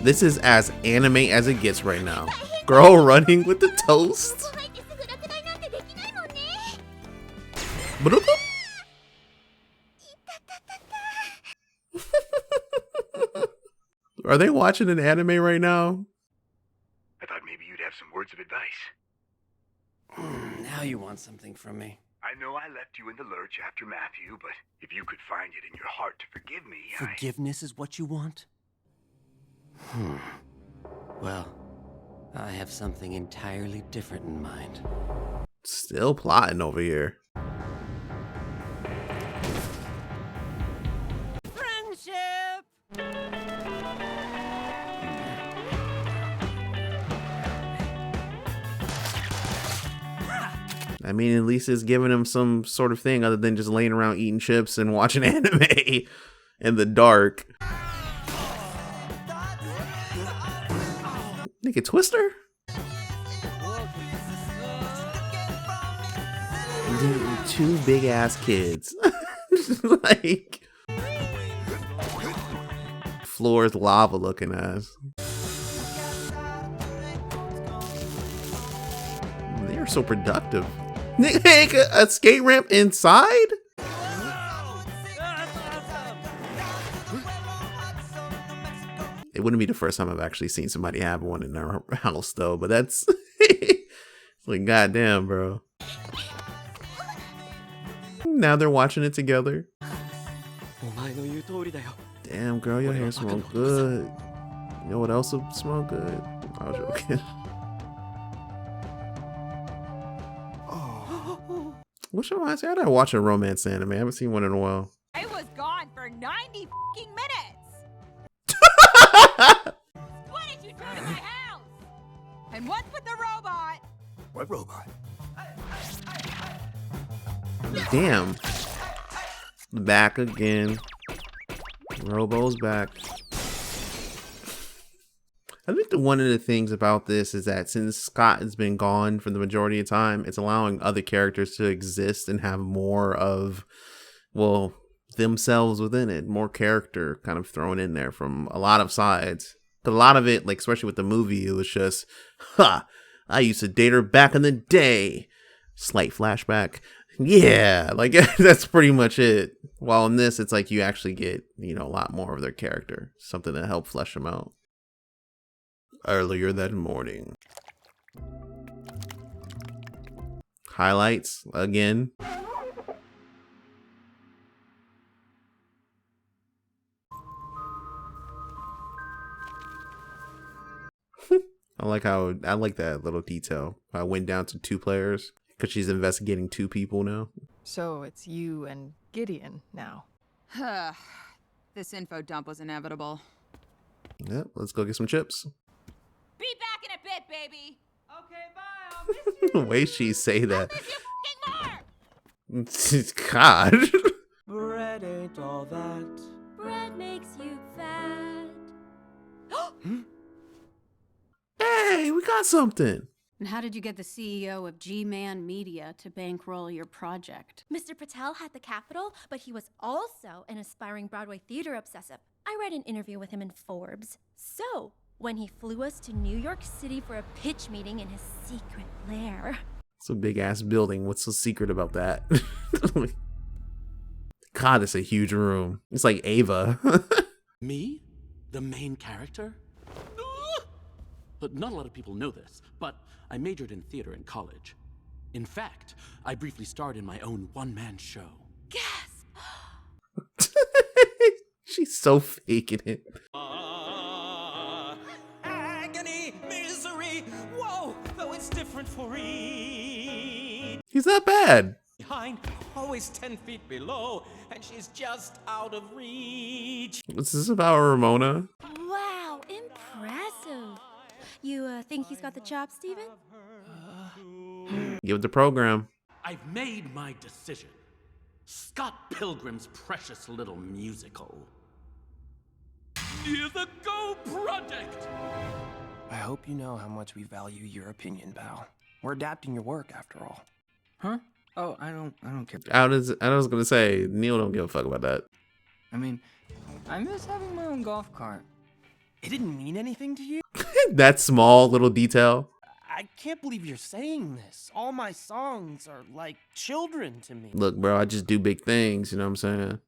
This is as anime as it gets right now. Girl running with the toast. Are they watching an anime right now? I thought maybe you'd have some words of advice. Now you want something from me. I know I left you in the lurch after Matthew, but if you could find it in your heart to forgive me, Forgiveness is what you want? Well, I have something entirely different in mind. Still plotting over here. Friendship! I mean, at least it's giving him some sort of thing other than just laying around eating chips and watching anime in the dark. Nigga, Twister? Dude, two big ass kids. Like, floor is lava looking ass. They are so productive. Nigga, a skate ramp inside? It wouldn't be the first time I've actually seen somebody have one in their house though, but that's it's like, goddamn, bro. Now they're watching it together. Damn, girl, your hair smells good. You know what else will smell good? I was joking. Which reminds me, I gotta watch a romance anime. I haven't seen one in a while. I was gone for 90 fucking minutes. What did you do to my house? And what's with the robot? What robot? Damn. Back again. Robo's back. I think one of the things about this is that since Scott has been gone for the majority of time, it's allowing other characters to exist and have more of, well, themselves within it. More character kind of thrown in there from a lot of sides. But a lot of it, like especially with the movie, it was just, I used to date her back in the day. Slight flashback. Yeah, like that's pretty much it. While in this, it's like you actually get, you know, a lot more of their character. Something to help flesh them out. Earlier that morning. Highlights again. I like that little detail. I went down to 2 players because she's investigating 2 people now. So it's you and Gideon now. This info dump was inevitable. Yep, let's go get some chips. Be back in a bit, baby. Okay, bye. I'll miss you. The way she say that. I'll miss you fucking more. God. Bread ain't all that. Bread makes you fat. Hey, we got something. And how did you get the CEO of G-Man Media to bankroll your project? Mr. Patel had the capital, but he was also an aspiring Broadway theater obsessive. I read an interview with him in Forbes. So, when he flew us to New York City for a pitch meeting in his secret lair. It's a big ass building. What's so secret about that? God, it's a huge room. It's like Ava. Me? The main character? But not a lot of people know this, but I majored in theater in college. In fact, I briefly starred in my own one-man show. Gasp! She's so faking it. Agony, misery, whoa, though it's different for each. He's not bad. Behind, always 10 feet below, and she's just out of reach. What's this about Ramona? Wow, impressive. You think he's got the chops, Steven? Give it the program. I've made my decision. Scott Pilgrim's precious little musical. Near the Go Project! I hope you know how much we value your opinion, pal. We're adapting your work, after all. Huh? Oh, I don't care. I was gonna say, Neil don't give a fuck about that. I mean, I miss having my own golf cart. It didn't mean anything to you? That small little detail. I can't believe you're saying this. All my songs are like children to me. Look, bro, I just do big things. You know what I'm saying?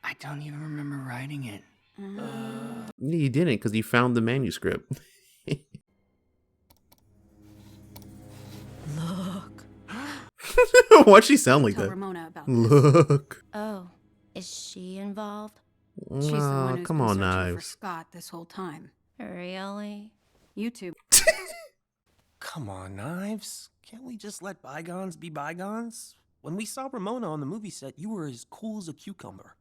I don't even remember writing it. You didn't, because you found the manuscript. Look. Why'd she sound like Tell that? Ramona about this. Look. Oh, is she involved? She's the one Aw, who's come been on, searching for Knives. Scott this whole time. Really? You two. Come on, Knives. Can't we just let bygones be bygones? When we saw Ramona on the movie set, you were as cool as a cucumber.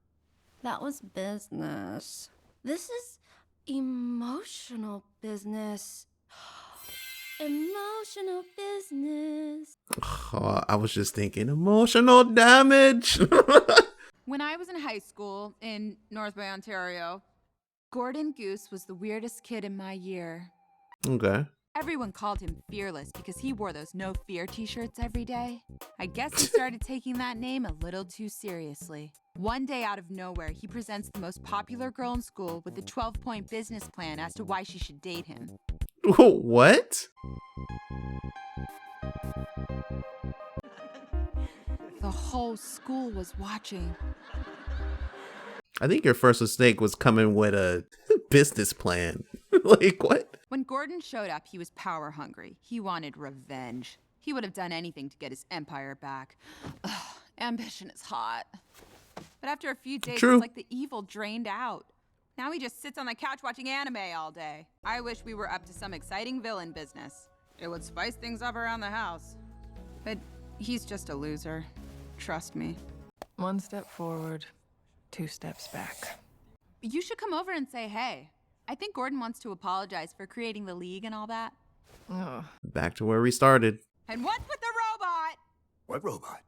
That was business. This is emotional business. Emotional business. Oh, I was just thinking emotional damage. When I was in high school in North Bay, Ontario, Gordon Goose was the weirdest kid in my year. Okay. Everyone called him Fearless because he wore those No Fear t-shirts every day. I guess he started taking that name a little too seriously. One day out of nowhere, he presents the most popular girl in school with a 12-point business plan as to why she should date him. What? The whole school was watching. I think your first mistake was coming with a business plan. Like, what? When Gordon showed up, he was power hungry. He wanted revenge. He would have done anything to get his empire back. Ugh, ambition is hot. But after a few days, True. it's like the evil drained out. Now he just sits on the couch watching anime all day. I wish we were up to some exciting villain business. It would spice things up around the house. But he's just a loser. Trust me. 1 step forward, 2 steps back. You should come over and say hey. I think Gordon wants to apologize for creating the League and all that. Oh, Back to where we started. And what's with the robot? What robot?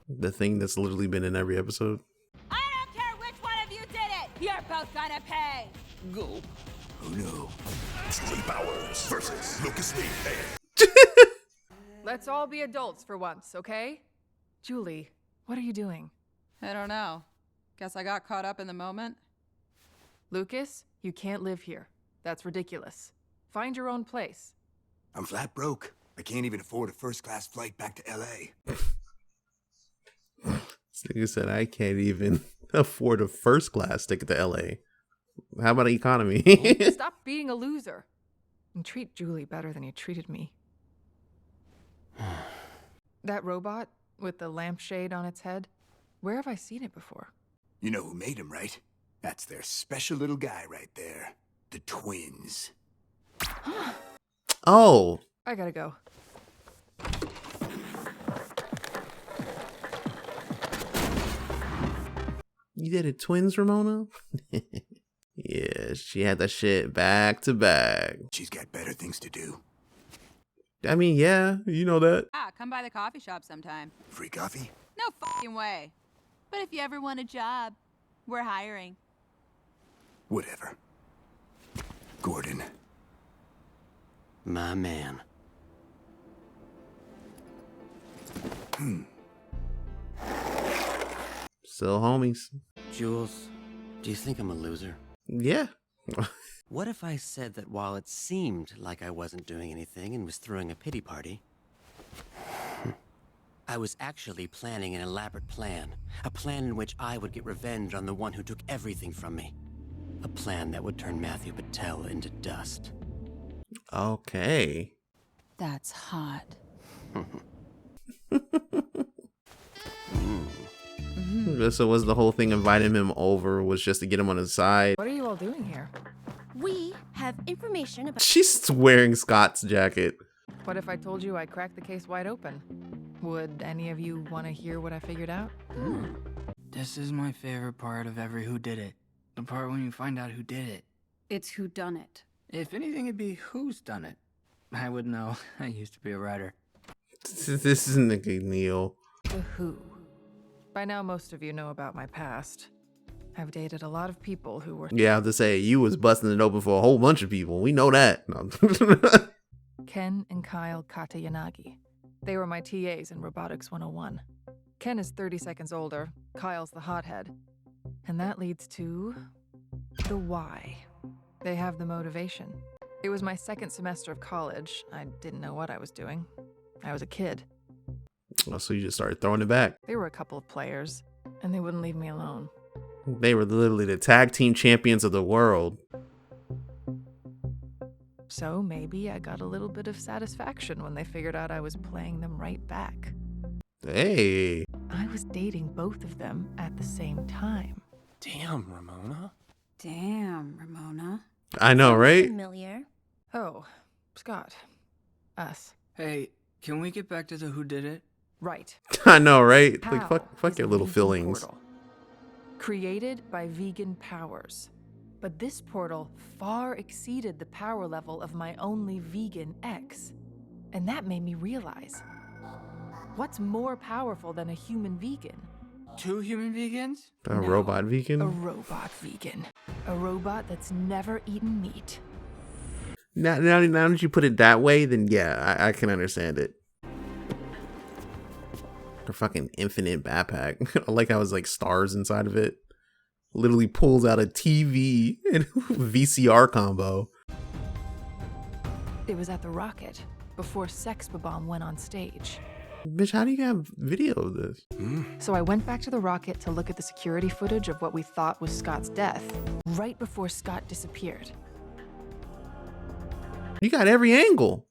The thing that's literally been in every episode. I don't care which one of you did it! You're both gonna pay! Go. Oh no. Julie Powers versus Lucas Lee. let's all be adults for once, okay? Julie, what are you doing? I don't know. Guess I got caught up in the moment. Lucas, you can't live here. That's ridiculous. Find your own place. I'm flat broke. I can't even afford a first-class flight back to LA. This nigga said, I can't even afford a first class ticket to LA. How about economy? Stop being a loser. And treat Julie better than you treated me. That robot with the lampshade on its head, where have I seen it before? You know who made him, right? That's their special little guy right there. The twins. Oh. I gotta go. You did it twins, Ramona? Yeah, she had that shit back to back. She's got better things to do. I mean, yeah, you know that. Ah, come by the coffee shop sometime. Free coffee? No fucking way. But if you ever want a job, we're hiring. Whatever. Gordon. My man. Still homies. Jules, do you think I'm a loser? Yeah. What if I said that while it seemed like I wasn't doing anything and was throwing a pity party, I was actually planning an elaborate plan. A plan in which I would get revenge on the one who took everything from me. A plan that would turn Matthew Patel into dust. Okay. That's hot. So was the whole thing inviting him over was just to get him on his side? What are you all doing here? We have information about. She's wearing Scott's jacket. What if I told you I cracked the case wide open? Would any of you want to hear what I figured out? This is my favorite part of every Whodidit. The part when you find out who did it. It's who done it. If anything, it'd be who's done it. I would know. I used to be a writer. This is nigga Neil. The Who. By now, most of you know about my past. I've dated a lot of people who were Yeah, I have to say, you was busting it open for a whole bunch of people. We know that. No. Ken and Kyle Katayanagi. They were my TAs in Robotics 101. Ken is 30 seconds older. Kyle's the hothead. And that leads to the why. They have the motivation. It was my second semester of college. I didn't know what I was doing. I was a kid. Oh, so you just started throwing it back. There were a couple of players, and they wouldn't leave me alone. They were literally the tag team champions of the world. So maybe I got a little bit of satisfaction when they figured out I was playing them right back. Hey. I was dating both of them at the same time. Damn, Ramona. Damn, Ramona. I know, right? Familiar. Oh, Scott. Us. Hey, can we get back to the Whodidit? Right. I know, right? Pal Like, fuck is your a little vegan feelings. portal. Created by vegan powers. But this portal far exceeded the power level of my only vegan ex. And that made me realize, what's more powerful than a human vegan? 2 human vegans? A No, robot vegan? A robot vegan. A robot that's never eaten meat. Now that you put it that way, then yeah, I can understand it. A fucking infinite backpack. I like how it's like stars inside of it. Literally pulls out a TV and VCR combo. It was at the Rocket, before Sex Bomb went on stage. Bitch, how do you have video of this? So I went back to the Rocket to look at the security footage of what we thought was Scott's death, right before Scott disappeared. You got every angle.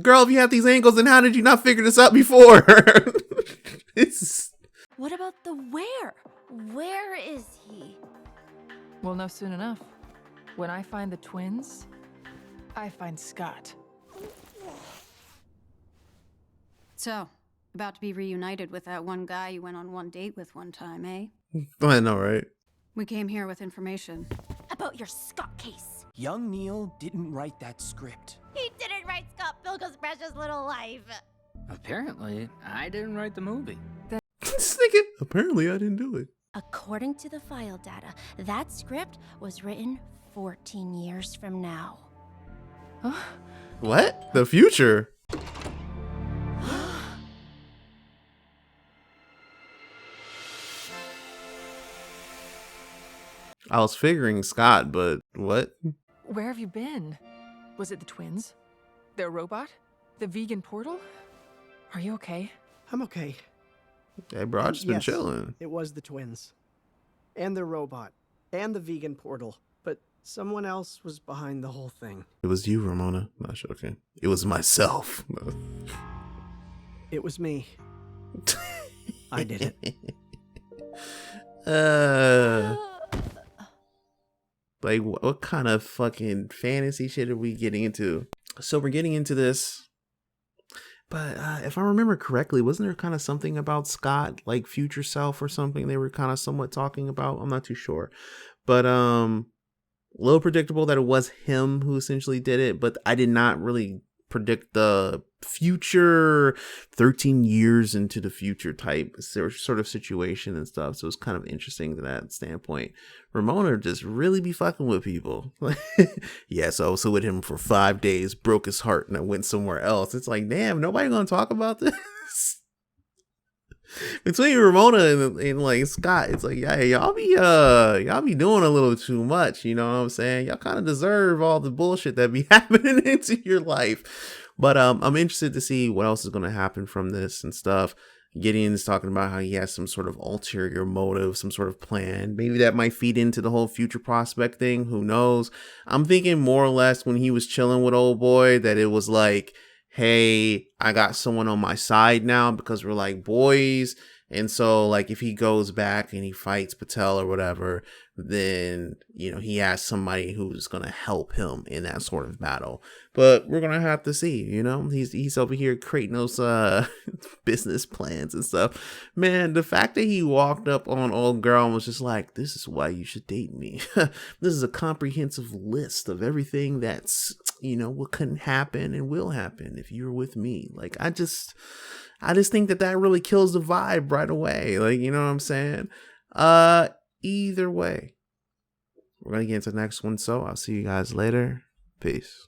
Girl, if you have these angles, then how did you not figure this out before? It's... What about the where? Where is he? We'll know soon enough. When I find the twins, I find Scott. So, about to be reunited with that one guy you went on one date with one time, eh? I know, right? We came here with information. About your Scott case. Young Neil didn't write that script. He didn't write Scott Pilgrim's precious little life. Apparently, I didn't write the movie. This nigga, apparently I didn't do it. According to the file data, that script was written 14 years from now. What? The future? I was figuring Scott, but what? Where have you been? Was it the twins? Their robot? The vegan portal? Are you okay? I'm okay. Hey, bro, I just been Yes, chilling. It was the twins. And their robot. And the vegan portal. But someone else was behind the whole thing. It was you, Ramona. Not sure. Okay. It was myself. It was me. I did it. Like, what kind of fucking fantasy shit are we getting into? So we're getting into this, but if I remember correctly, wasn't there kind of something about Scott, like future self or something they were kind of somewhat talking about? I'm not too sure, but a little predictable that it was him who essentially did it, but I did not really predict the future 13 years into the future type sort of situation and stuff. So it's kind of interesting to that standpoint. Ramona just really be fucking with people. Yeah, so I was with him for 5 days, broke his heart, and I went somewhere else. It's like, damn, nobody gonna talk about this. Between Ramona and like Scott, it's like, yeah, y'all be doing a little too much, you know what I'm saying? Y'all kind of deserve all the bullshit that be happening into your life. But I'm interested to see what else is going to happen from this and stuff. Gideon's talking about how he has some sort of ulterior motive, some sort of plan. Maybe that might feed into the whole future prospect thing. Who knows? I'm thinking more or less when he was chilling with old boy that it was like, hey, I got someone on my side now because we're like boys. And so like if he goes back and he fights Patel or whatever, then, you know, he has somebody who's going to help him in that sort of battle. But we're going to have to see, you know, he's over here creating those business plans and stuff. Man, the fact that he walked up on old girl and was just like, this is why you should date me. This is a comprehensive list of everything that's, you know, what couldn't happen and will happen if you're with me. Like, I just think that really kills the vibe right away. Like, you know what I'm saying? Either way, we're going to get into the next one. So I'll see you guys later. Peace.